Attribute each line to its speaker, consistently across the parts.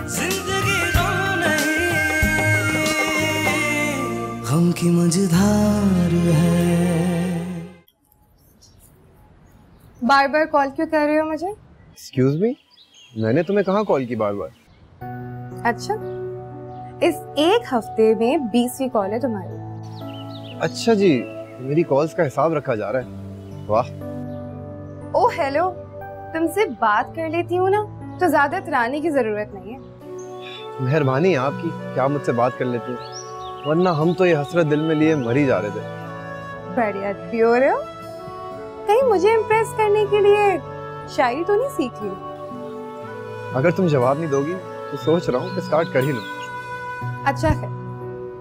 Speaker 1: जिंदगी गम नहीं, गम की मझधार है।
Speaker 2: बार बार कॉल क्यों कर रहे हो मुझे?
Speaker 3: एक्सक्यूज मी, मैंने तुम्हें कहाँ कॉल की बार बार?
Speaker 2: अच्छा, इस एक हफ्ते में 20वीं कॉल है तुम्हारी।
Speaker 3: अच्छा जी, मेरी कॉल्स का हिसाब रखा जा रहा है। वाह।
Speaker 2: ओ हेलो, तुमसे बात कर लेती हूँ ना, तो ज्यादा इतराने की जरूरत नहीं है।
Speaker 3: मेहरबानी है आपकी, क्या मुझसे बात कर लेती हूँ, वरना हम तो ये हसरत दिल में लिए मर ही जा रहे थे।
Speaker 2: बढ़िया प्योर हो। कहीं मुझे इम्प्रेस करने के लिए शायरी तो नहीं सीख ली?
Speaker 3: अगर तुम जवाब नहीं दोगी तो सोच रहा हूँ कि स्टार्ट कर ही लूँ।
Speaker 2: अच्छा है,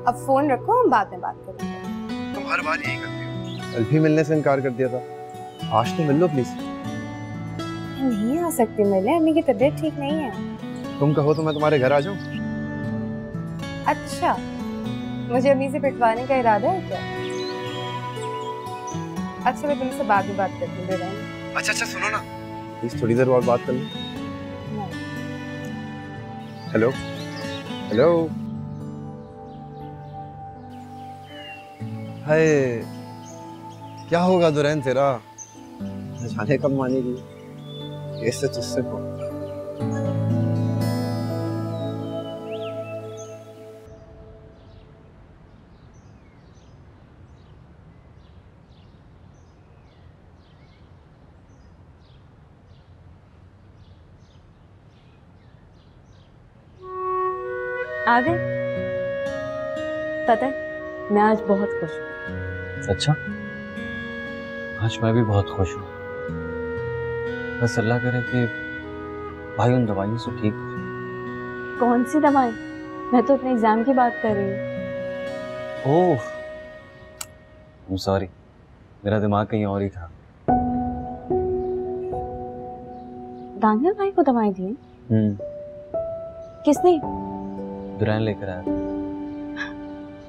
Speaker 2: अब फोन रखो, हम बाद में बात करेंगे।
Speaker 3: तुम हर बार यही करती हो। कल भी मिलने से इनकार कर दिया था, आज तो मिल लो प्लीज।
Speaker 2: नहीं आ सकती मिलने, अम्मी की तबीयत ठीक नहीं है।
Speaker 3: तुम कहो तो मैं तुम्हारे घर आ जाऊँ?
Speaker 2: अच्छा, मुझे अम्मी से पिटवाने का इरादा है क्या? अच्छा, मैं तुमसे बाद में बात करती हूँ।
Speaker 3: अच्छा सुनो ना, प्लीज थोड़ी देर और बात कर लो। हेलो हेलो, हाय, क्या होगा दुरैन तेरा, जाने कब मानेगी ऐसे तुझसे को।
Speaker 4: आ गए? पता है, मैं आज बहुत खुश हूँ।
Speaker 5: अच्छा, आज मैं भी बहुत खुश हूँ। बस अल्लाह करे कि भाई उन दवाइयों से ठीक हो जाए।
Speaker 4: कौन सी दवाई? मैं तो अपने एग्जाम की बात कर रही हूँ।
Speaker 5: ओह, I'm sorry, मेरा दिमाग कहीं और ही था।
Speaker 4: दानियल भाई को दवाई दी? किसने?
Speaker 5: दुरैन लेकर आया।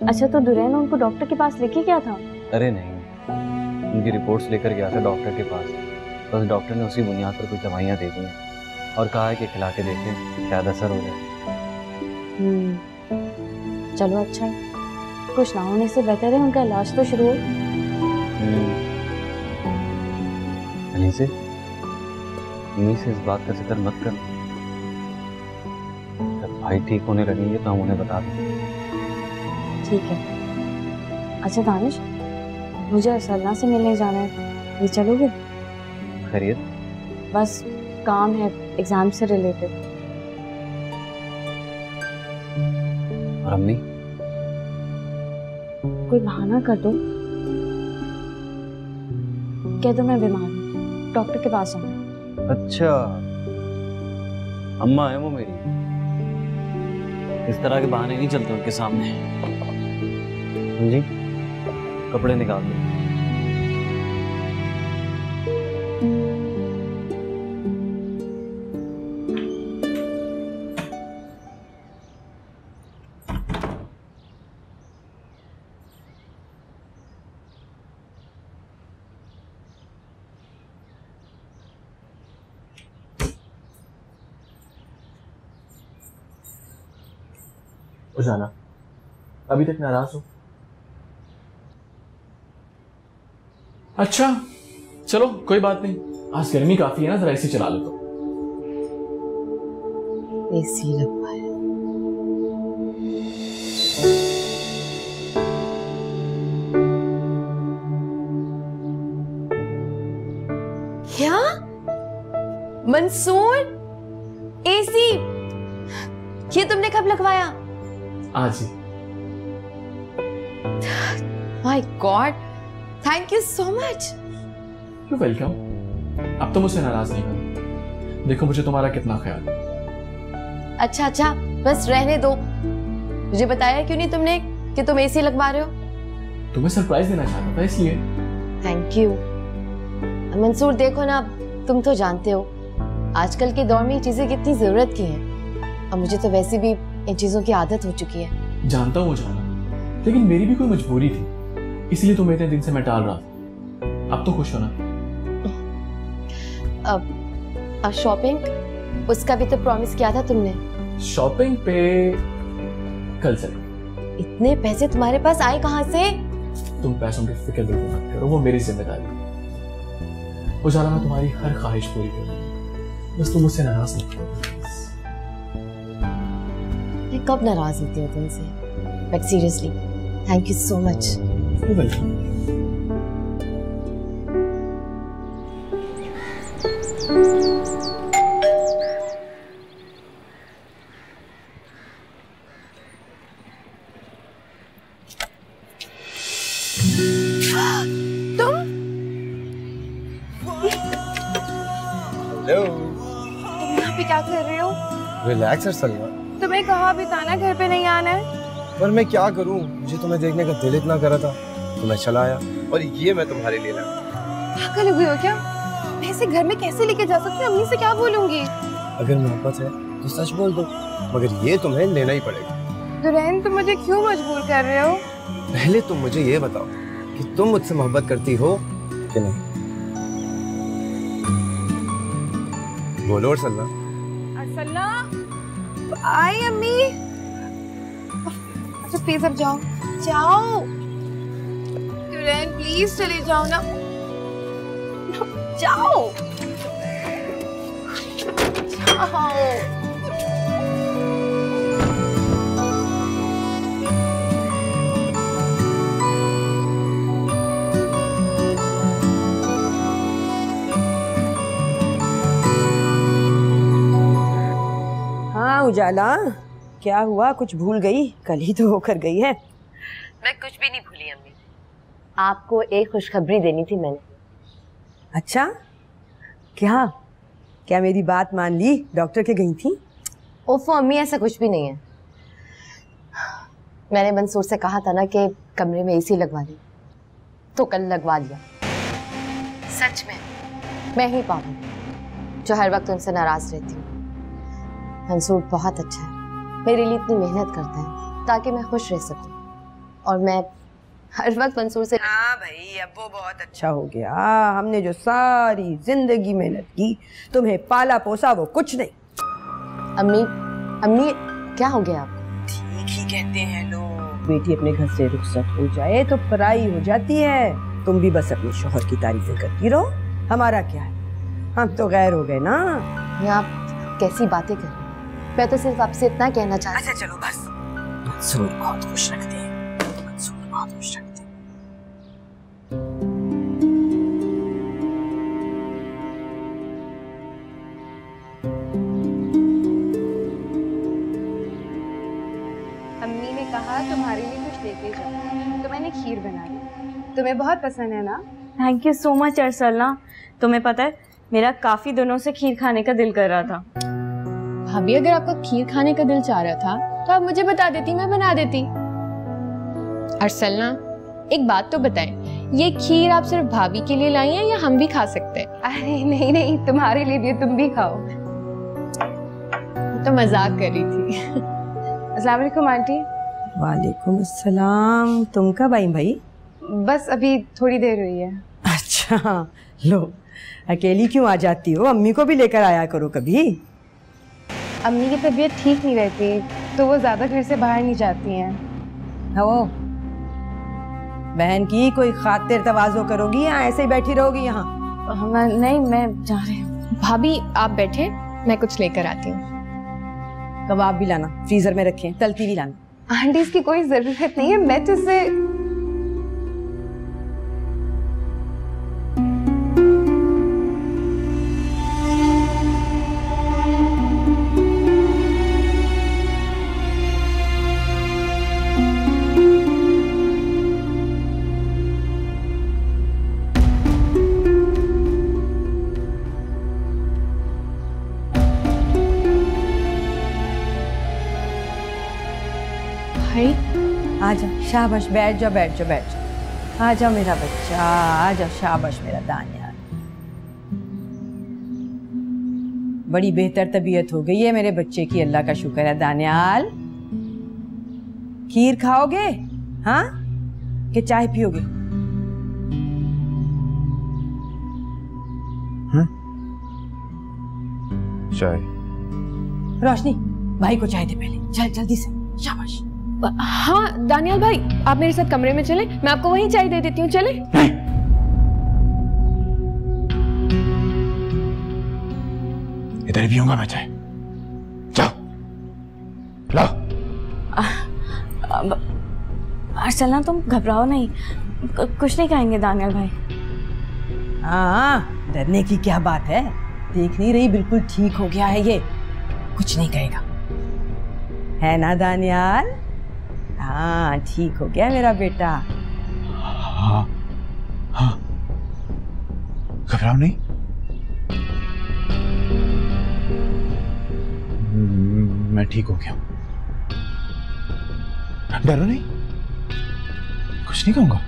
Speaker 4: अच्छा, तो दुरैन उनको डॉक्टर के पास लेके गया था?
Speaker 5: अरे नहीं, उनकी रिपोर्ट्स लेकर गया था डॉक्टर के पास। बस डॉक्टर ने उसी बुनियाद पर कुछ दवाइयाँ दे दी और कहा है कि खिला के देखें, शायद असर हो जाए।
Speaker 4: चलो अच्छा है, कुछ ना होने से बेहतर है उनका इलाज तो शुरू हो।
Speaker 5: अनीसे, मम्मी से इस बात का जिक्र मत कर। जब भाई ठीक होने लगेंगे तो हम उन्हें बता देंगे।
Speaker 4: ठीक है। अच्छा दानिश, मुझे असलना से मिलने जाना है, ये चलोगे?
Speaker 5: खैरियत?
Speaker 4: बस काम है, एग्जाम से रिलेटेड।
Speaker 5: और अम्मी?
Speaker 4: कोई बहाना कर दो, कह दो मैं बीमार हूँ, डॉक्टर के पास आऊँ।
Speaker 5: अच्छा, अम्मा है वो मेरी, इस तरह के बहाने नहीं चलते उनके सामने। जी, कपड़े निकाल दो।
Speaker 6: जाना, अभी तक नाराज हो? अच्छा चलो कोई बात नहीं, आज गर्मी काफी है ना, जरा एसी चला लो। तो
Speaker 2: एसी लगवाया। क्या मंसूर, एसी ये तुमने कब लगवाया?
Speaker 6: आज ही।
Speaker 2: My God, thank you so much.
Speaker 6: You welcome. अब तो मुझसे नाराज नहीं हो, देखो मुझे तुम्हारा कितना ख्याल है।
Speaker 2: अच्छा अच्छा, बस रहने दो। मुझे बताया क्यों नहीं तुमने कि तुम एसी लगवा रहे हो?
Speaker 6: तुम्हें सरप्राइज देना चाहता था इसलिए।
Speaker 2: Thank you. मंसूर देखो ना, तुम तो जानते हो आजकल के दौर में ये चीजें कितनी जरूरत की हैं, और मुझे तो वैसे भी इन चीजों की आदत हो चुकी है।
Speaker 6: जानता हूँ जाना, लेकिन मेरी भी कोई मजबूरी थी, इसलिए तुम्हें इतने दिन से मैं टाल रहा था। अब तो खुश हो ना?
Speaker 2: अब शॉपिंग, उसका भी तो प्रॉमिस किया था तुमने।
Speaker 6: शॉपिंग पे कल चलेंगे।
Speaker 2: इतने पैसे तुम्हारे पास आए कहाँ से?
Speaker 6: तुम पैसों की फिक्र बिल्कुल मत करो, वो मेरी जिम्मेदारी है। उजाला, मैं तुम्हारी हर ख्वाहिश पूरी करूंगा, बस तुम मुझसे नाराज मत हो।
Speaker 2: मैं कब नाराज होती हूँ तुमसे, but seriously thank you so much.
Speaker 6: Welcome.
Speaker 3: Hello.
Speaker 4: तुम यहाँ पे क्या कर रहे हो?
Speaker 3: रिलैक्स है सलमा।
Speaker 4: तुम्हें कहा भी था ना घर पे नहीं आना है।
Speaker 3: पर मैं क्या करूं, मुझे तुम्हें देखने का दिल इतना कर रहा था तो मैं चला आया, और ये मैं तुम्हारे लिए लाया।
Speaker 4: पागल हो गई हो क्या? मैं इसे घर में कैसे लेके जा सकती हूँ? अम्मी से क्या बोलूंगी?
Speaker 3: अगर मोहब्बत है तो सच बोल दो, मगर ये तुम्हें लेना ही पड़ेगा।
Speaker 4: दुल्हन, तुम मुझे क्यों मजबूर कर रहे हो?
Speaker 3: पहले तुम मुझे ये बताओ कि तुम मुझसे मोहब्बत करती हो कि नहीं? बोलो और सल्ला।
Speaker 4: असल्ला, आई अम्मी। अच्छा प्लीज अब जाओ जाओ। दुल्हन प्लीज चले जाओ ना, जाओ जाओ।
Speaker 7: हाँ उजाला, क्या हुआ? कुछ भूल गई? कल ही तो होकर गई है।
Speaker 2: मैं कुछ भी नहीं भूली अम्मी, आपको एक खुशखबरी देनी थी मैंने।
Speaker 7: अच्छा, क्या क्या मेरी बात मान ली? डॉक्टर के गई थी?
Speaker 2: ओफो अम्मी, ऐसा कुछ भी नहीं है। मैंने मंसूर से कहा था ना कि कमरे में एसी लगवा ली, तो कल लगवा लिया। सच में मैं ही पागल जो हर वक्त उनसे नाराज रहती हूँ। मंसूर बहुत अच्छा है, मेरे लिए इतनी मेहनत करता है ताकि मैं खुश रह सकूं, और मैं हर वक्त मंसूर से।
Speaker 7: हाँ भाई, अब वो बहुत अच्छा हो गया। हमने जो सारी जिंदगी मेहनत की, तुम्हें पाला पोसा, वो कुछ नहीं।
Speaker 2: अम्मी अम्मी क्या हो गया आपको?
Speaker 7: ठीक ही कहते हैं लोग, बेटी अपने घर से रुखसत हो जाए तो पराई हो जाती है। तुम भी बस अपने शोहर की तारीफें करती रहो, हमारा क्या है, हम तो गैर हो गए ना।
Speaker 2: ये आप कैसी बातें कर रही हैं? मैं तो सिर्फ आपसे इतना कहना चाहती हूँ।
Speaker 7: अच्छा चलो बस, मंसूर बहुत खुश रखते हैं, मंसूर बहुत खुश रखते हैं।
Speaker 4: अम्मी ने कहा तुम्हारे लिए कुछ लेके जाओ, तो मैंने खीर बना दी। तुम्हें बहुत पसंद है ना?
Speaker 8: थैंक यू सो मच अरसलना। तुम्हें पता है, मेरा काफी दिनों से खीर खाने का दिल कर रहा था।
Speaker 9: भाभी, अगर आपका खीर खाने का दिल चाह रहा था तो आप मुझे बता देती, मैं बना देती। अरसलना, एक बात तो बताएं, ये खीर आप सिर्फ भाभी के लिए लाई हैं या हम भी खा सकते हैं?
Speaker 4: अरे नहीं नहीं, तुम्हारे लिए भी, तुम भी खाओ।
Speaker 9: तो मजाक कर रही थी।
Speaker 4: अस्सलाम वालेकुम आंटी।
Speaker 7: वालेकुम अस्सलाम। तुम कब आई भाई?
Speaker 4: बस अभी थोड़ी देर हुई है।
Speaker 7: अच्छा, लो अकेली क्यों आ जाती हो? अम्मी को भी लेकर आया करो कभी।
Speaker 4: अम्मी की तबीयत ठीक नहीं रहती, तो वो ज्यादा घर से बाहर नहीं जाती हैं।
Speaker 7: वो बहन की कोई खातिर तवाज़ो करोगी या ऐसे ही बैठी रहोगी यहाँ?
Speaker 4: नहीं, मैं जा रही हूँ।
Speaker 9: भाभी आप बैठे, मैं कुछ लेकर आती हूँ।
Speaker 7: कबाब भी लाना, फ्रीजर में रखें, तलती भी लाना।
Speaker 4: आंटी इसकी कोई जरूरत नहीं है, मैं तो इसे।
Speaker 7: आजा, शाबाश, बैठ जाओ बैठ जाओ बैठ जाओ। आजा मेरा बच्चा, आजा, शाबाश मेरा दानियाल। बड़ी बेहतर तबीयत हो गई है मेरे बच्चे की, अल्लाह का शुक्र है। दानियाल, खीर खाओगे हाँ कि चाय पियोगे?
Speaker 3: चाय।
Speaker 7: रोशनी भाई को चाय दे पहले, चल जल्दी से, शाबाश।
Speaker 9: हाँ दानियाल भाई, आप मेरे साथ कमरे में चले, मैं आपको वहीं चाय दे देती हूँ, चले?
Speaker 6: इधर पीऊंगा मैं चाय, जाओ लाओ।
Speaker 8: अरसलना तुम घबराओ नहीं, कुछ नहीं कहेंगे दानियाल भाई।
Speaker 7: हाँ, डरने की क्या बात है, देख नहीं रही बिल्कुल ठीक हो गया है ये, कुछ नहीं कहेगा, है ना दानियाल? हाँ ठीक हो गया मेरा बेटा।
Speaker 6: हाँ हाँ, घबराओ नहीं, मैं ठीक हो गया, डरो नहीं, कुछ नहीं कहूंगा।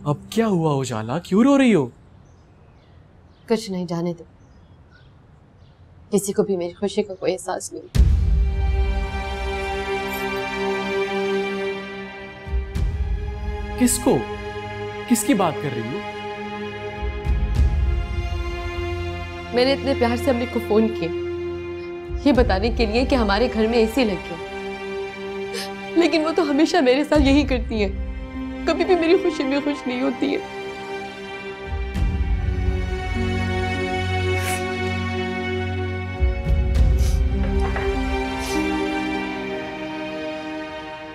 Speaker 6: अब क्या हुआ उजाला, क्यों रो रही हो?
Speaker 2: कुछ नहीं, जाने दो, किसी को भी मेरी खुशी का कोई एहसास नहीं।
Speaker 6: किसको, किसकी बात कर रही हो?
Speaker 2: मैंने इतने प्यार से अम्मी को फोन किया ये बताने के लिए कि हमारे घर में एसी लग गया, लेकिन वो तो हमेशा मेरे साथ यही करती है, कभी भी मेरी खुशी में खुश नहीं होती है।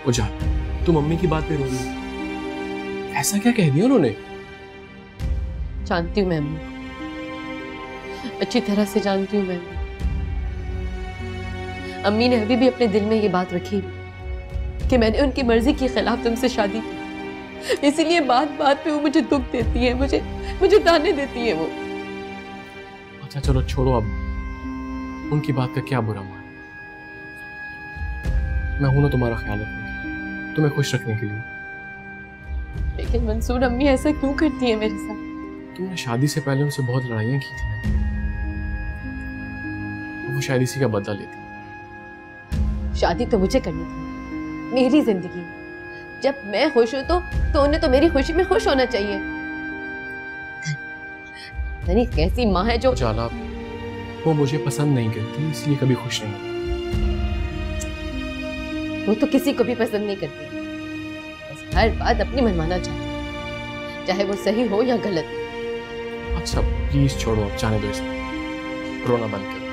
Speaker 6: उजाला, तुम मम्मी की बात पे रो रही हो, ऐसा क्या कह दिया उन्होंने?
Speaker 2: जानती हूँ मैं अम्मी, अच्छी तरह से जानती हूँ मैं। अम्मी ने अभी भी अपने दिल में ये बात रखी कि मैंने उनकी मर्जी के खिलाफ तुमसे शादी की, इसीलिए बात बात पे वो मुझे दुख देती है, मुझे ताने देती है वो।
Speaker 6: अच्छा चलो छोड़ो, अब उनकी बात का क्या बुरा मान, मैं हूं ना तुम्हारा ख्याल रखने, तुम्हें खुश रखने के लिए।
Speaker 2: लेकिन मंसूर, अम्मी ऐसा क्यों करती है मेरे साथ?
Speaker 6: तुमने शादी से पहले उनसे बहुत लड़ाइयाँ की थी, वो शायद इसी का बदला लेती।
Speaker 2: शादी तो मुझे करनी थी, मेरी जिंदगी, जब मैं खुश हूं तो उन्हें तो मेरी खुशी में खुश होना चाहिए। नहीं, कैसी माँ है जो
Speaker 6: उजाला, वो मुझे पसंद नहीं करती, इसलिए कभी खुश नहीं होती।
Speaker 2: वो तो किसी को भी पसंद नहीं करती, बस हर बात अपनी मनमाना चाहती, चाहे वो सही हो या गलत।
Speaker 6: अच्छा प्लीज छोड़ो, अब जाने दो इसको, रोना बंद करो।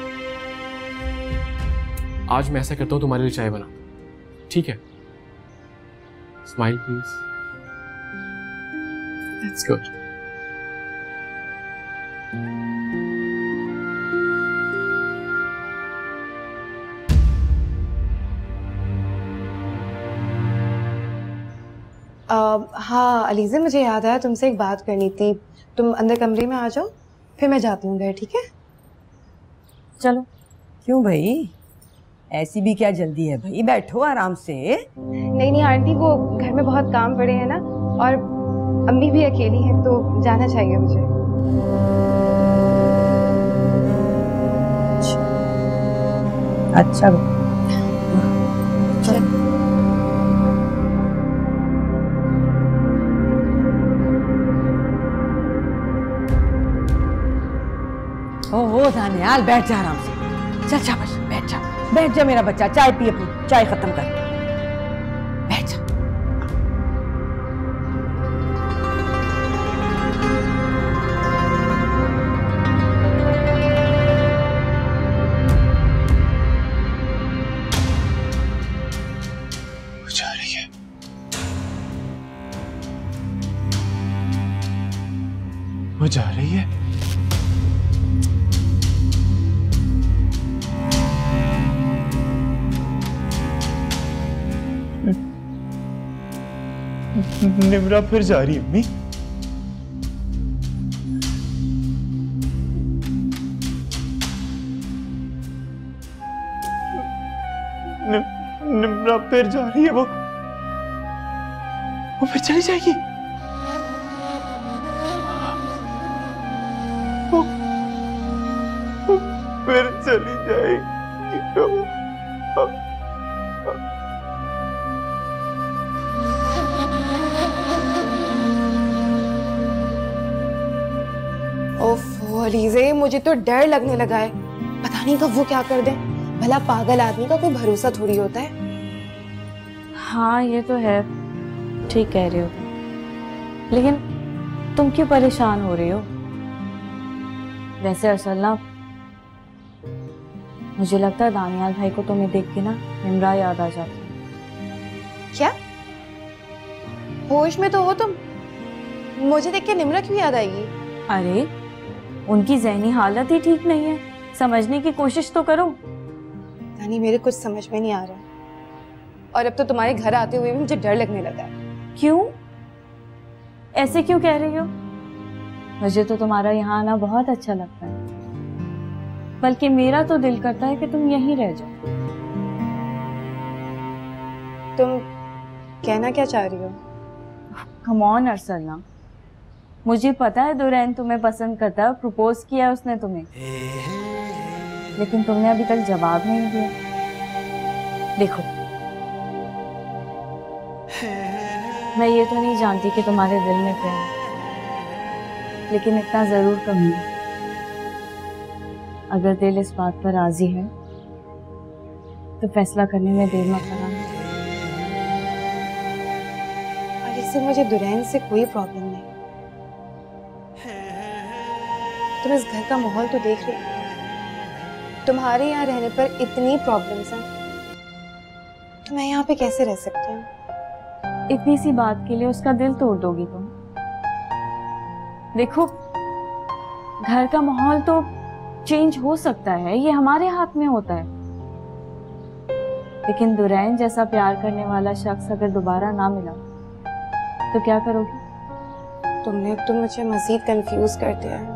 Speaker 6: आज मैं ऐसा करता हूँ, तुम्हारे लिए चाय बना, ठीक है? Smile please, that's good.
Speaker 4: हाँ अलीज़ा, मुझे याद आया तुमसे एक बात करनी थी, तुम अंदर कमरे में आ जाओ, फिर मैं जाती हूँ घर, ठीक है?
Speaker 8: चलो।
Speaker 7: क्यों भाई, ऐसी भी क्या जल्दी है भाई, बैठो आराम से।
Speaker 4: नहीं आंटी, वो घर में बहुत काम पड़े हैं ना, और अम्मी भी अकेली हैं, तो जाना चाहिए मुझे।
Speaker 7: अच्छा
Speaker 4: चल।
Speaker 7: ओहो दानियाल, बैठ जा आराम से, चल शाबाश, बैठ जा मेरा बच्चा, चाय पी अपनी, चाय खत्म कर, बैठ जा।
Speaker 6: वो जा रही है, वो जा रही है। निम्रा फिर जा रही है अम्मी। निम्रा फिर जा रही है, वो फिर चली जाएगी। वो फिर चली जाएगी।
Speaker 9: अलीज़े, मुझे तो डर लगने लगा है। पता नहीं कब वो क्या कर दे। भला पागल आदमी का कोई भरोसा थोड़ी होता है।
Speaker 4: हाँ ये तो है, ठीक कह रहे हो, लेकिन तुम क्यों परेशान हो रही हो? वैसे अरसलना, मुझे लगता है दानियाल भाई को तुम्हें देख के ना निम्रा याद आ जाती है।
Speaker 9: क्या? होश में तो हो तुम? मुझे देख के निम्रा क्यों याद आएगी?
Speaker 4: अरे उनकी ज़हनी हालत ही ठीक नहीं है, समझने की कोशिश तो करो।
Speaker 9: यानी मेरे कुछ समझ में नहीं आ रहा, और अब तो तुम्हारे घर आते हुए भी मुझे डर लगने लगा है।
Speaker 4: क्यों? ऐसे क्यों कह रही हो? मुझे तो तुम्हारा यहाँ आना बहुत अच्छा लगता है, बल्कि मेरा तो दिल करता है कि तुम यहीं रह जाओ।
Speaker 9: तुम कहना क्या चाह रही हो?
Speaker 4: कम ऑन अरसलना, मुझे पता है दुरैन तुम्हें पसंद करता है, प्रपोज किया है उसने तुम्हें, लेकिन तुमने अभी तक जवाब नहीं दिया। देखो, मैं ये तो नहीं जानती कि तुम्हारे दिल में प्यार है, लेकिन इतना जरूर कहूंगी, अगर दिल इस बात पर राजी है तो फैसला करने में देर मत करना।
Speaker 9: और इससे मुझे दुरैन से कोई प्रॉब्लम नहीं। तुम इस घर का माहौल तो देख रही हो। तुम्हारे यहाँ रहने पर इतनी प्रॉब्लम्स हैं, तो मैं यहाँ पे कैसे रह सकती हूँ?
Speaker 4: इतनी सी बात के लिए उसका दिल तोड़ दोगी तुम? देखो, घर का माहौल तो चेंज हो सकता है, ये हमारे हाथ में होता है, लेकिन दुरैन जैसा प्यार करने वाला शख्स अगर दोबारा ना मिला तो क्या करोगी?
Speaker 9: तुमने तो मुझे मजीद कंफ्यूज कर दिया है।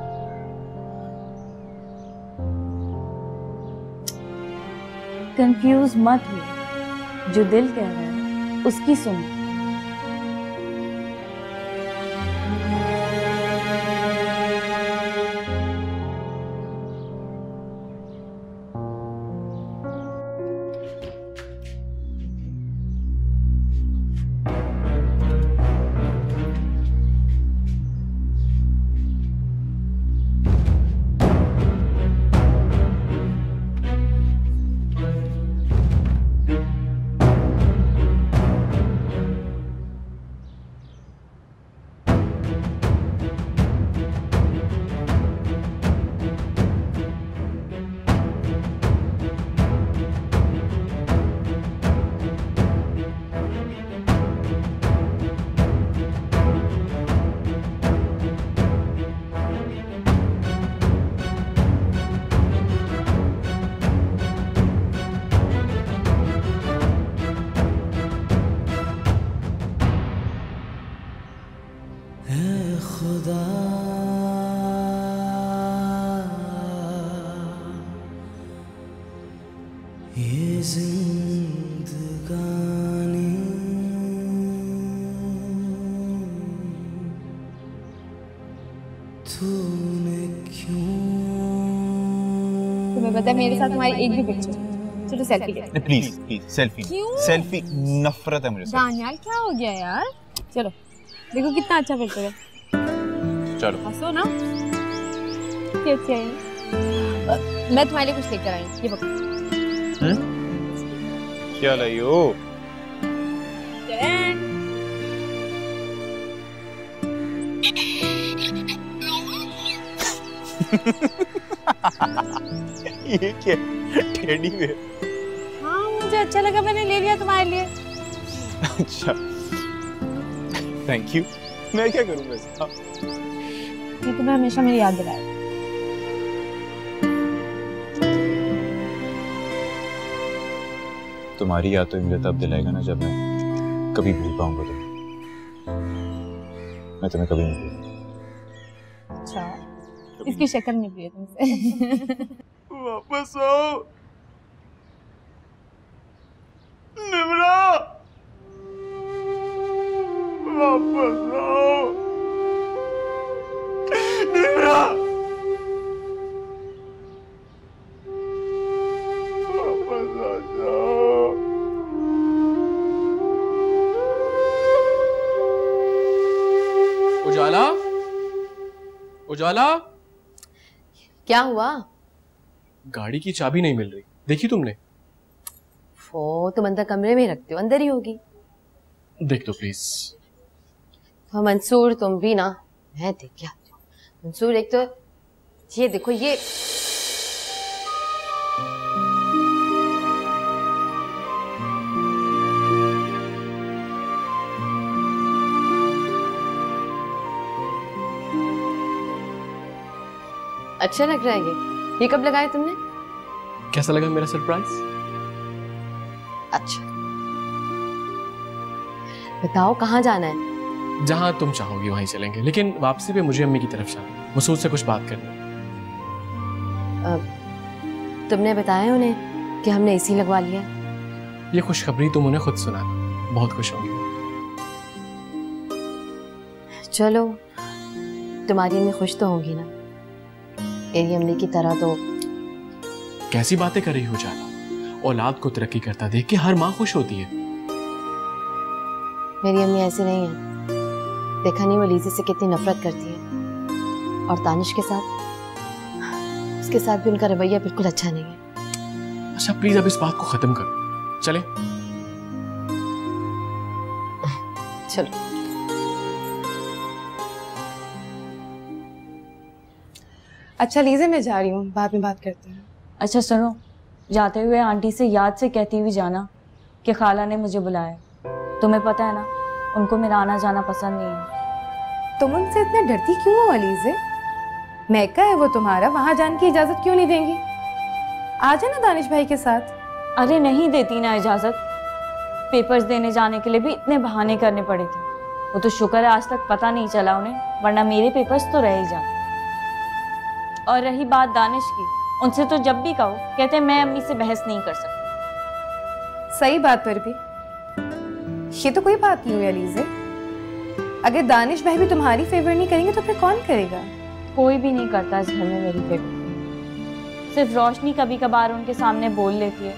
Speaker 4: कंफ्यूज मत हो, जो दिल कह रहा है उसकी सुनो।
Speaker 1: खुदा ये जिंदगानी तूने क्यों।
Speaker 9: तुम्हें पता है मेरे साथ तुम्हारी एक भी पिक्चर, चलो सेल्फी लेते हैं।
Speaker 10: Please please selfie.
Speaker 9: क्यों?
Speaker 10: सेल्फी नफरत है मुझे से।
Speaker 9: दानियाल क्या हो गया यार? चलो देखो कितना अच्छा पिक्चर है।
Speaker 10: चलो
Speaker 9: हंसो ना, कैसे है? मैं तुम्हारे लिए कुछ लेकर आई हूँ, ये पकड़ो।
Speaker 10: क्या लाई हो? ये क्या? Teddy bear?
Speaker 9: हाँ मुझे अच्छा लगा, मैंने ले लिया तुम्हारे लिए।
Speaker 10: अच्छा थैंक यू। मैं क्या करूँगा इसका?
Speaker 9: ये तुम्हें हमेशा मेरी याद दिलाएगा।
Speaker 10: तुम्हारी याद तो मुझे तब दिलाएगा ना जब मैं कभी भूल पाऊंगा तुम्हें। मैं तुम्हें कभी नहीं भूलूंगा।
Speaker 9: अच्छा इसकी शक्ल निकली है तुमसे।
Speaker 10: वापस आओ निम्रा, वापस आओ निम्रा, वापस आ जाओ।
Speaker 6: उजाला, उजाला,
Speaker 2: क्या हुआ?
Speaker 6: गाड़ी की चाबी नहीं मिल रही, देखी तुमने?
Speaker 2: वो तुम अंदर कमरे में रखते हो, अंदर ही होगी।
Speaker 6: देख दो प्लीज।
Speaker 2: हाँ मंसूर, तुम भी ना, मैं देख क्या मंसूर, एक तो ये देखो, ये अच्छा लग रहा है। ये कब लगाया तुमने?
Speaker 6: कैसा लगा मेरा सरप्राइज?
Speaker 2: अच्छा बताओ कहाँ जाना है?
Speaker 6: जहां तुम चाहोगी वहीं चलेंगे, लेकिन वापसी पे मुझे अम्मी की तरफ जाना, मसूद से कुछ बात करनी।
Speaker 2: तुमने बताया उन्हें कि हमने एसी लगवा लिया?
Speaker 6: ये खुशखबरी तुम उन्हें खुद सुनाना, बहुत खुश होंगी।
Speaker 2: चलो, तुम्हारी अम्मी खुश तो होंगी ना, मेरी अम्मी की तरह तो।
Speaker 6: कैसी बातें कर रही हो जाला? औलाद को तरक्की करता देख के हर माँ खुश होती है।
Speaker 2: मेरी अम्मी ऐसी नहीं है, देखा नहीं वो लीज़ी से कितनी नफरत करती है, और दानिश के साथ, उसके साथ भी उनका रवैया बिल्कुल अच्छा नहीं है।
Speaker 6: अच्छा प्लीज अब इस बात को खत्म करो, चले?
Speaker 2: चलो।
Speaker 9: अच्छा लीज़े, मैं जा रही हूँ, बाद में बात करते हैं।
Speaker 4: अच्छा सुनो, जाते हुए आंटी से याद से कहती हुई जाना कि खाला ने मुझे बुलाया। तुम्हें पता है ना, उनको मेरा आना जाना पसंद नहीं है।
Speaker 9: तुम उनसे इतना डरती क्यों हो अलीज़े? मैका है वो तुम्हारा, वहां जाने की इजाजत क्यों नहीं देंगी? आ जाना दानिश भाई के साथ।
Speaker 4: अरे नहीं देती ना इजाजत, पेपर्स देने जाने के लिए भी इतने बहाने करने पड़े थे। वो तो शुक्र है आज तक पता नहीं चला उन्हें, वरना मेरे पेपर्स तो रह ही जाते। और रही बात दानिश की, उनसे तो जब भी कहो कहते मैं अम्मी से बहस नहीं कर सकती।
Speaker 9: सही बात पर भी ये तो कोई बात नहीं हुई अलीज़े। अगर दानिश भाई भी तुम्हारी फेवर नहीं करेंगे तो फिर कौन करेगा?
Speaker 4: कोई भी नहीं करता इस घर में मेरी फेवर, सिर्फ रोशनी कभी कभार उनके सामने बोल लेती है,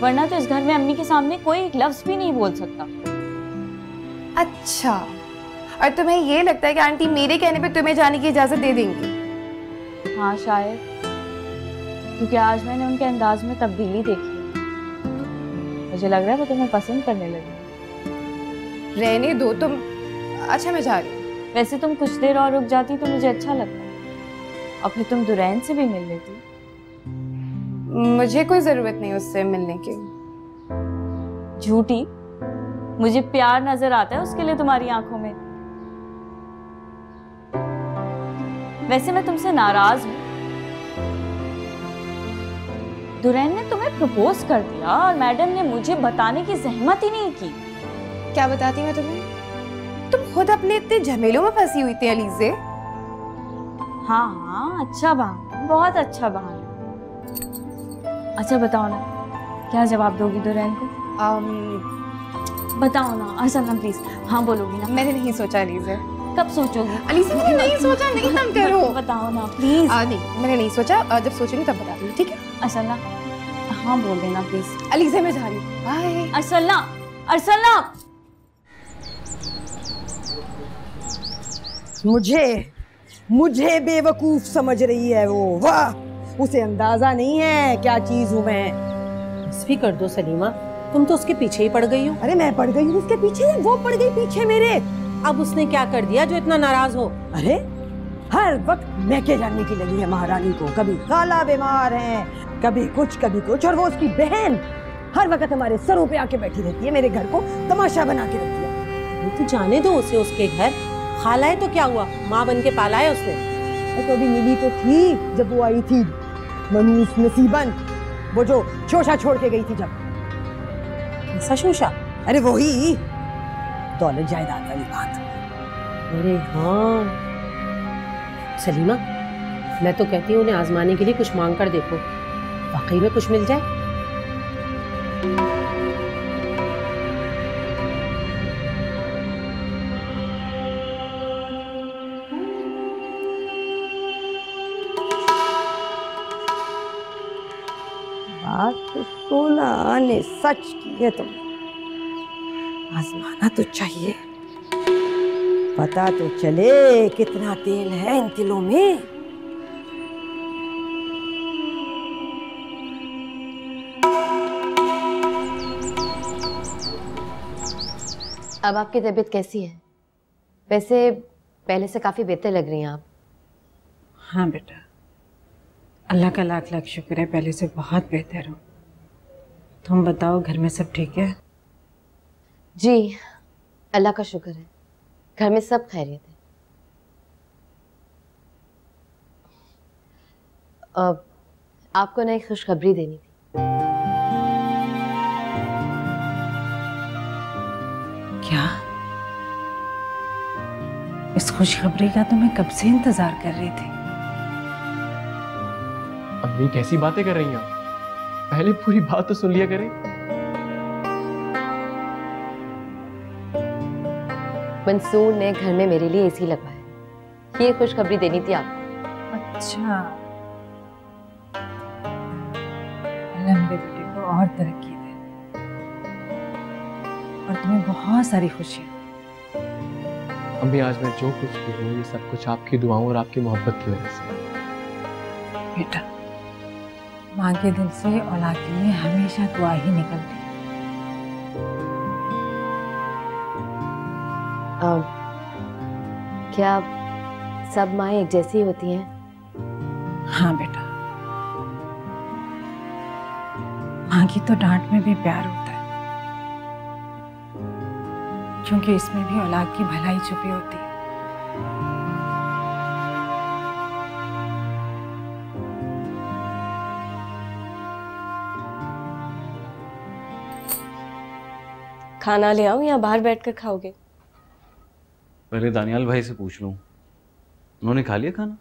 Speaker 4: वरना तो इस घर में अम्मी के सामने कोई एक लफ्ज भी नहीं बोल सकता।
Speaker 9: अच्छा, और तुम्हें ये लगता है कि आंटी मेरे कहने पे तुम्हें जाने की इजाजत दे देंगी?
Speaker 4: हाँ शायद, क्योंकि आज मैंने उनके अंदाज में तब्दीली देखी है। मुझे लग रहा है वो तुम्हें पसंद करने लगी।
Speaker 9: रहने दो तुम। अच्छा मैं जा रही हूँ।
Speaker 4: वैसे तुम कुछ देर और रुक जाती तो मुझे अच्छा लगता, और फिर तुम दुरैन से भी मिल लेती।
Speaker 9: मुझे कोई जरूरत नहीं उससे मिलने की।
Speaker 4: झूठी, मुझे प्यार नजर आता है उसके लिए तुम्हारी आंखों में। वैसे मैं तुमसे नाराज हूँ। दुरैन ने तुम्हें प्रपोज कर दिया और मैडम ने मुझे बताने की जहमत ही नहीं की।
Speaker 9: क्या बताती मैं तुम्हें? तुम खुद अपने इतने झमेलों में फंसी हुई थी अलीज़े।
Speaker 4: हाँ हाँ, अच्छा बहाना, बहुत अच्छा बहाना। अच्छा बताओ ना, क्या जवाब दोगी दुरैन को? बताओ ना अरसलना प्लीज। हाँ बोलोगी ना?
Speaker 9: मैंने नहीं सोचा अलीज़े।
Speaker 4: कब सोचोगी?
Speaker 9: अलीज़े मैंने नहीं सोचा, नहीं तुम करो।
Speaker 4: बताओ ना प्लीज।
Speaker 9: नहीं मैंने नहीं सोचा, जब सोचूंगी तब बता दूंगी, ठीक है?
Speaker 4: अरसलना हाँ बोल देना प्लीज।
Speaker 9: अलीज़े मैं जा रही हूँ, बाय।
Speaker 4: अरसलना, अरसलना।
Speaker 7: मुझे बेवकूफ समझ रही है वो। वाह, उसे अंदाजा नहीं है क्या चीज हूँ मैं।
Speaker 11: बस भी कर दो सलीमा, तुम तो उसके पीछे ही पड़ गई हो।
Speaker 7: अरे मैं पड़ गई हूँ उसके पीछे, वो पड़ गई पीछे मेरे।
Speaker 11: अब उसने क्या कर दिया जो इतना नाराज हो?
Speaker 7: अरे हर वक्त मैके जानने की लगी है महारानी को। कभी खाला बीमार है, कभी कुछ, और वो उसकी बहन हर वक्त हमारे सरों पे आके बैठी रहती है, मेरे घर को तमाशा बना के रखती है।
Speaker 11: तो जाने दो उसे उसके घर, खाला है तो क्या हुआ, माँ बन के पाला है उसने।
Speaker 7: तो अभी मिली तो थी जब वो आई थी मनूस नसीबन, वो जो शोशा छोड़ के गई थी जब।
Speaker 11: ऐसा शोशा?
Speaker 7: अरे वही दौलत जायदाद वाली बात।
Speaker 11: अरे हाँ सलीमा, मैं तो कहती हूँ उन्हें आजमाने के लिए कुछ मांग कर देखो, वाकई में कुछ मिल जाए।
Speaker 7: बात तो सोना ने सच की है, तुम आजमाना तो चाहिए, पता तो चले कितना तेल है इन तिलों में।
Speaker 2: अब आपकी तबीयत कैसी है? वैसे पहले से काफ़ी बेहतर लग रही हैं आप।
Speaker 7: हाँ बेटा, अल्लाह का लाख लाख शुक्र है, पहले से बहुत बेहतर हूँ। तुम बताओ, घर में सब ठीक है?
Speaker 2: जी अल्लाह का शुक्र है, घर में सब खैरियत है। अब आपको नई खुशखबरी देनी थी।
Speaker 7: क्या? इस खुशखबरी का तो मैं कब से इंतजार कर रही थी।
Speaker 6: अम्मी कैसी बातें कर रही हैं आप? पहले पूरी बात तो सुन लिया करें।
Speaker 2: मंसूर ने घर में मेरे लिए एसी लगवाया, ये खुशखबरी देनी थी आपको।
Speaker 7: अच्छा, अल्लाह मेरे बेटे को और तरक्की दे और तुम्हें बहुत सारी खुशियाँ।
Speaker 6: अम्मी आज मैं जो कुछ भी हूँ ये सब कुछ आपकी दुआओं और आपकी मोहब्बत की वजह से।
Speaker 7: बेटा, माँ के दिल से औलाद के लिए हमेशा दुआ ही निकलती है।
Speaker 2: क्या सब माएँ एक जैसी होती हैं?
Speaker 7: हाँ बेटा, माँ की तो डांट में भी प्यार होता है, क्योंकि इसमें भी औलाद की भलाई छुपी होती है।
Speaker 8: खाना ले आऊं या बाहर बैठकर खाओगे?
Speaker 5: पहले दानियाल भाई से पूछ लूं, उन्होंने खा लिया खाना?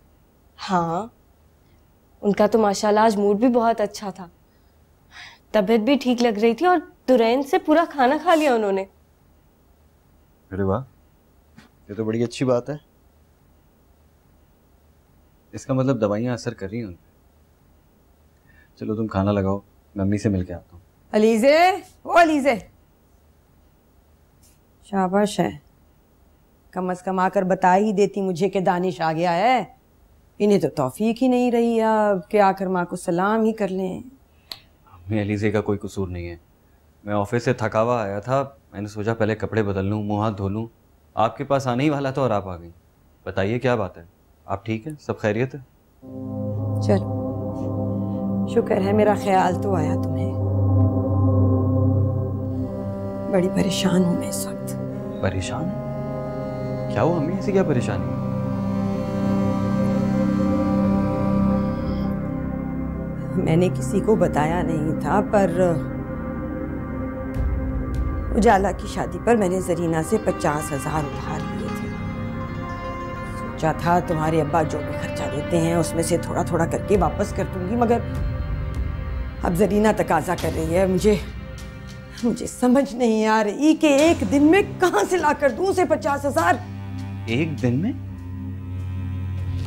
Speaker 8: हाँ, उनका तो माशाल्लाह आज मूड भी बहुत अच्छा था, तबीयत भी ठीक लग रही थी और दुरैन से पूरा खाना खा लिया उन्होंने।
Speaker 5: अरे वाह, ये तो बड़ी अच्छी बात है। इसका मतलब दवाइयाँ असर कर रही हैं उन पे। चलो तुम खाना लगाओ, मैं अम्मी से मिल के आता हूँ।
Speaker 7: अलीज़े, ओ अलीज़े, शाबाश है, कम से कम आकर बता ही देती मुझे कि दानिश आ गया है। इन्हें तो तौफीक ही नहीं रही अब कि आकर माँ को सलाम ही कर लें।
Speaker 5: अम्मी, अलीज़े का कोई कसूर नहीं है। मैं ऑफिस से थका हुआ आया था, मैंने सोचा पहले कपड़े बदल लूँ, मुँह हाथ धो लूँ, आपके पास आने ही वाला था और आप आ गई। बताइए क्या बात है, आप ठीक है? सब खैरियत है?
Speaker 7: चल, शुक्र है मेरा ख्याल तो आया तुम्हें। बड़ी परेशान हूँ मैं इस वक्त।
Speaker 5: परेशान? क्या हुआ अम्मी, ऐसी क्या परेशानी है?
Speaker 7: मैंने किसी को बताया नहीं था, पर उजाला की शादी पर मैंने जरीना से 50,000 उधार लिए थे। सोचा था तुम्हारे अब्बा जो भी खर्चा देते हैं उसमें से थोड़ा थोड़ा करके वापस कर दूंगी, मगर अब जरीना तकाजा कर रही है। मुझे समझ नहीं आ रही कि एक दिन में कहां से ला कर दूं उसे 50,000।
Speaker 5: एक दिन में?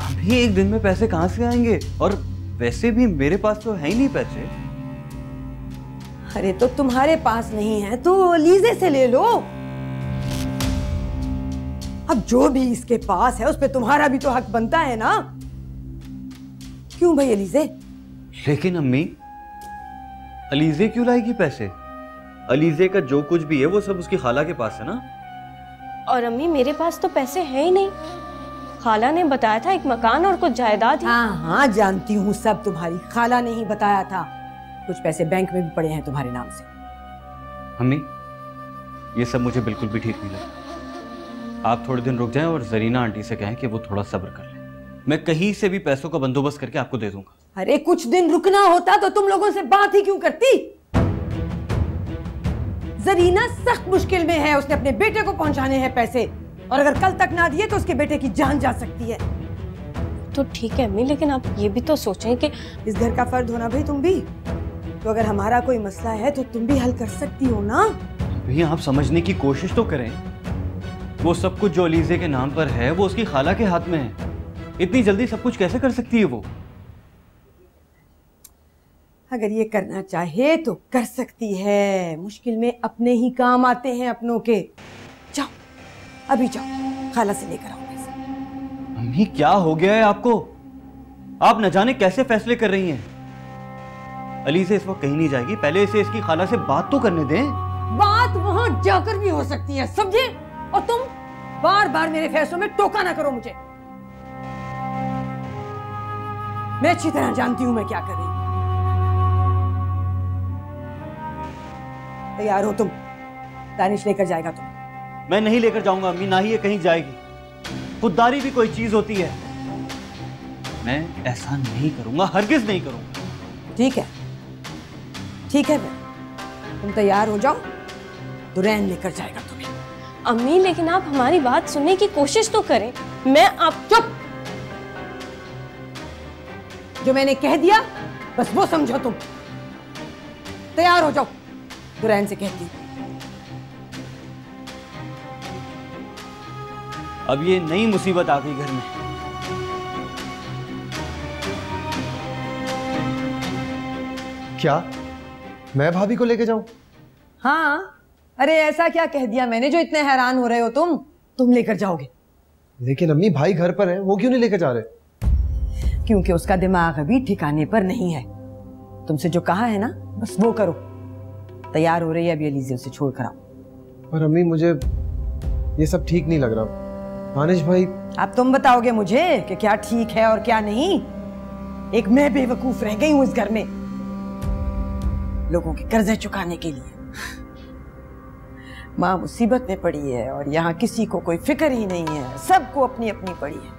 Speaker 5: अभी एक दिन में पैसे कहां से आएंगे? और वैसे भी मेरे पास तो है ही नहीं पैसे।
Speaker 7: अरे तो तुम्हारे पास नहीं है तो लीजे से ले लो। अब जो भी इसके पास है उस पे तुम्हारा भी तो हक बनता है ना। क्यों भाई अलीजे?
Speaker 5: लेकिन अम्मी, अलीजे क्यों लाएगी पैसे? अलीजे का जो कुछ भी है वो सब उसकी खाला के पास है ना।
Speaker 8: और अम्मी, मेरे पास तो पैसे हैं ही नहीं। खाला ने बताया था एक मकान और कुछ जायदाद।
Speaker 7: हाँ हाँ जानती हूँ सब, तुम्हारी खाला ने ही बताया था। कुछ पैसे बैंक में भी पड़े हैं तुम्हारे नाम से।
Speaker 5: अम्मी, ये सब मुझे बिल्कुल भी ठीक नहीं लगता। आप थोड़े दिन रुक जाएं और जरीना आंटी से कहें कि वो थोड़ा सब्र कर लें। मैं कहीं से भी पैसों का बंदोबस्त करके आपको दे दूंगा।
Speaker 7: अरे कुछ दिन रुकना होता तो तुम लोगों से बात ही क्यों करती? जरीना सख्त मुश्किल में है, उसने अपने बेटे को पहुंचाने हैं पैसे, और अगर कल तक ना दिए तो उसके बेटे की जान जा सकती है।
Speaker 8: तो ठीक है अम्मी, लेकिन आप ये भी तो सोचें कि
Speaker 7: इस घर का फर्द हो ना भाई तुम भी, तो अगर हमारा कोई मसला है तो तुम भी हल कर सकती हो ना।
Speaker 5: भैया आप समझने की कोशिश तो करें। वो सब कुछ जो अलीजे के नाम पर है वो उसकी खाला के हाथ में है। इतनी जल्दी सब कुछ कैसे कर सकती है वो?
Speaker 7: अगर ये करना चाहे तो कर सकती है। मुश्किल में अपने ही काम आते हैं अपनों के। जाओ अभी जाओ, खाला से लेकर आओ पैसे।
Speaker 5: अम्मी क्या हो गया है आपको? आप न जाने कैसे फैसले कर रही हैं। अलीजे इस वक्त कहीं नहीं जाएगी, पहले इसे इसकी खाला से बात तो करने दें।
Speaker 7: बात वहां जाकर भी हो सकती है, समझे? और तुम बार बार मेरे फैसलों में टोका ना करो मुझे। मैं अच्छी तरह जानती हूं मैं क्या कर रही हूं। तैयार हो तुम? दानिश लेकर जाएगा तुम।
Speaker 5: मैं नहीं लेकर जाऊंगा अम्मी, ना ही ये कहीं जाएगी। खुददारी भी कोई चीज होती है। मैं ऐसा नहीं करूंगा, हरगिज नहीं करूंगा।
Speaker 7: ठीक है, ठीक है, तुम तैयार हो जाओ, दुरैन लेकर जाएगा तुम्हें।
Speaker 8: अम्मी लेकिन आप हमारी बात सुनने की कोशिश तो करें। मैं आप
Speaker 7: चुप। जो मैंने कह दिया बस वो समझो तुम। तैयार हो जाओ, दुरैन से कहती हूं।
Speaker 5: अब ये नई मुसीबत आ गई घर में।
Speaker 3: क्या मैं भाभी को लेके जाऊं?
Speaker 7: हाँ, अरे ऐसा क्या कह दिया मैंने जो इतने हैरान हो रहे हो तुम लेकर जाओगे।
Speaker 3: लेकिन अम्मी भाई घर पर है, वो क्यों नहीं लेकर जा रहे?
Speaker 7: क्योंकि उसका दिमाग अभी ठिकाने पर नहीं है। तुमसे जो कहा है ना बस वो करो। तैयार हो रही है अभी, एलिज़े उसे छोड़ कर आओ।
Speaker 3: पर अम्मी मुझे ये सब ठीक नहीं लग रहा। दानिश भाई,
Speaker 7: अब तुम बताओगे मुझे कि क्या ठीक है और क्या नहीं। एक मैं बेवकूफ रह गई हूं इस घर में लोगों के कर्जे चुकाने के लिए। माँ मुसीबत में पड़ी है और यहाँ किसी को कोई फिक्र ही नहीं है, सबको अपनी अपनी पड़ी है।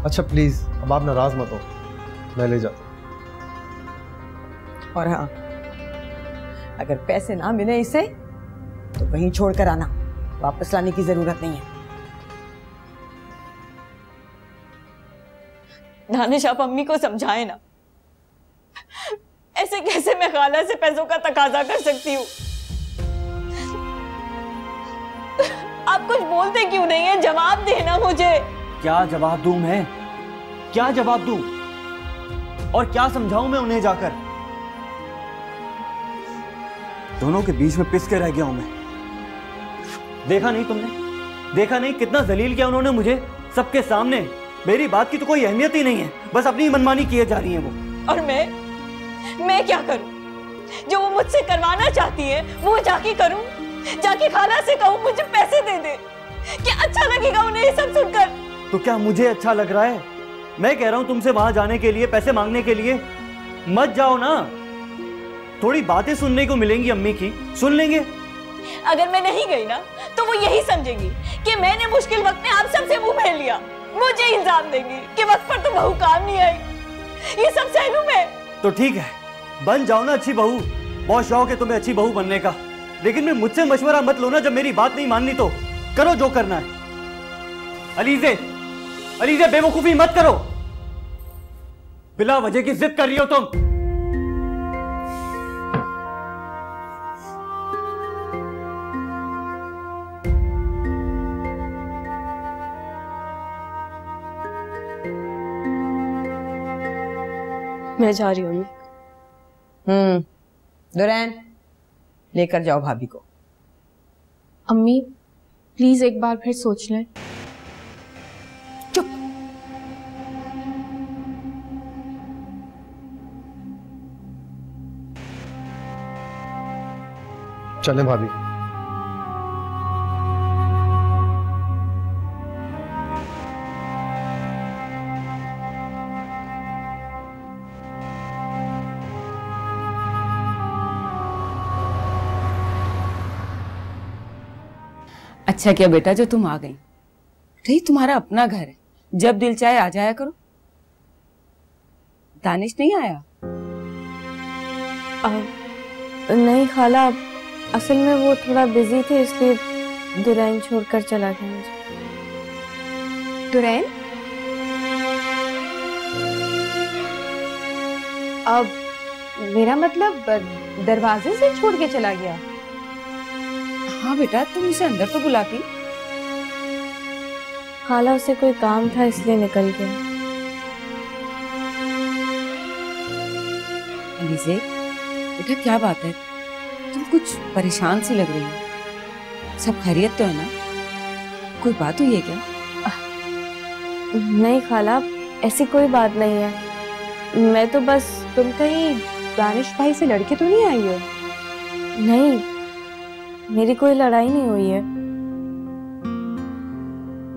Speaker 3: अच्छा प्लीज अब आप नाराज मत हो, मैं ले जाता हूँ।
Speaker 7: और हाँ, अगर पैसे ना मिले इसे तो वहीं छोड़कर आना, वापस लाने की जरूरत नहीं है।
Speaker 8: दानिश आप अम्मी को समझाए ना, ऐसे कैसे मैं खाला से पैसों का तकाजा कर सकती हूँ? आप कुछ बोलते क्यों नहीं है? जवाब देना मुझे।
Speaker 5: क्या जवाब दूं मैं? क्या जवाब दूं? और क्या समझाऊं मैं उन्हें जाकर? दोनों के बीच में पिस के रह गया हूं मैं। देखा नहीं तुमने? देखा नहीं कितना जलील किया उन्होंने मुझे सबके सामने? मेरी बात की तो कोई अहमियत ही नहीं है, बस अपनी मनमानी किए जा रही है वो।
Speaker 8: और मैं क्या करूं? जो वो मुझसे करवाना चाहती है वो जाके करूं, जाके खाला से कहूं मुझे पैसे दे दे। क्या अच्छा लगेगा उन्हें ये सब सुनकर?
Speaker 5: तो क्या मुझे अच्छा लग रहा है? मैं कह रहा हूं तुमसे वहां जाने के लिए, पैसे मांगने के लिए। मत जाओ ना, थोड़ी बातें सुनने को मिलेंगी अम्मी की, सुन लेंगे।
Speaker 8: अगर मैं नहीं गई ना तो वो यही समझेगी कि मैंने मुश्किल वक्त में आप सबसे मुंह फेर लिया। मुझे इल्जाम देंगी कि वक्त पर तो बहू काम नहीं आई। ये सब सह लूं मैं?
Speaker 5: तो ठीक है, बन जाओ ना अच्छी बहू। बहुत शौक है तुम्हें अच्छी बहू बनने का, लेकिन मैं मुझसे मशवरा मत लो ना। जब मेरी बात नहीं माननी तो करो जो करना है। अलीज़े, अलीज़े बेवकूफी मत करो। बिला वजह की जिद कर रही हो तुम।
Speaker 8: मैं जा रही हूँ।
Speaker 7: दुरैन लेकर जाओ भाभी को।
Speaker 9: अम्मी प्लीज एक बार फिर सोच लें।
Speaker 7: चुप।
Speaker 3: चलें भाभी।
Speaker 4: अच्छा किया बेटा जो तुम आ गई। रही तुम्हारा अपना घर है, जब दिल चाहे आ जाया करो। दानिश नहीं आया?
Speaker 8: नहीं खाला, असल में वो थोड़ा बिजी थे इसलिए दुरैन छोड़कर चला गया मुझे।
Speaker 9: दुरैन? अब मेरा मतलब दरवाजे से छोड़ के चला गया?
Speaker 4: हाँ बेटा, तुम उसे अंदर तो बुलाती।
Speaker 8: खाला उसे कोई काम था इसलिए निकल गया।
Speaker 4: अलीज़े बेटा क्या बात है, तुम कुछ परेशान सी लग रही हो। सब खैरियत तो है ना? कोई बात हुई है क्या?
Speaker 8: नहीं खाला, ऐसी कोई बात नहीं है। मैं तो बस, तुम कहीं दानिश भाई से लड़के तो नहीं आई हो? नहीं,
Speaker 4: मेरी कोई लड़ाई नहीं हुई है।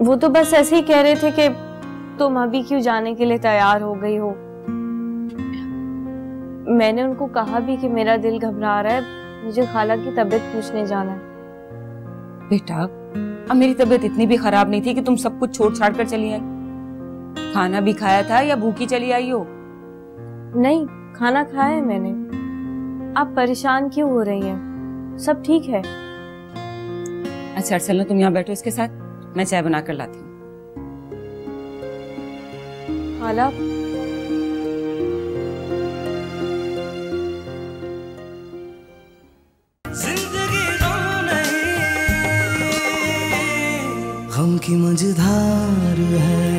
Speaker 4: वो तो बस ऐसे ही कह रहे थे कि तुम अभी क्यों जाने के लिए तैयार हो गई हो। मैंने उनको कहा भी कि मेरा दिल घबरा रहा है, मुझे खाला की तबीयत पूछने जाना है।
Speaker 12: बेटा, अब मेरी तबीयत इतनी भी खराब नहीं थी कि तुम सब कुछ छोड़ छाड़ कर चली आई। खाना भी खाया था या भूखी चली आई हो?
Speaker 4: नहीं, खाना खाया है मैंने। आप परेशान क्यों हो रही हैं? सब ठीक है।
Speaker 12: अच्छा अर्सलना, तुम यहाँ बैठो इसके साथ, मैं चाय बना कर लाती हूँ।
Speaker 4: खाला,
Speaker 1: गम की मझधार है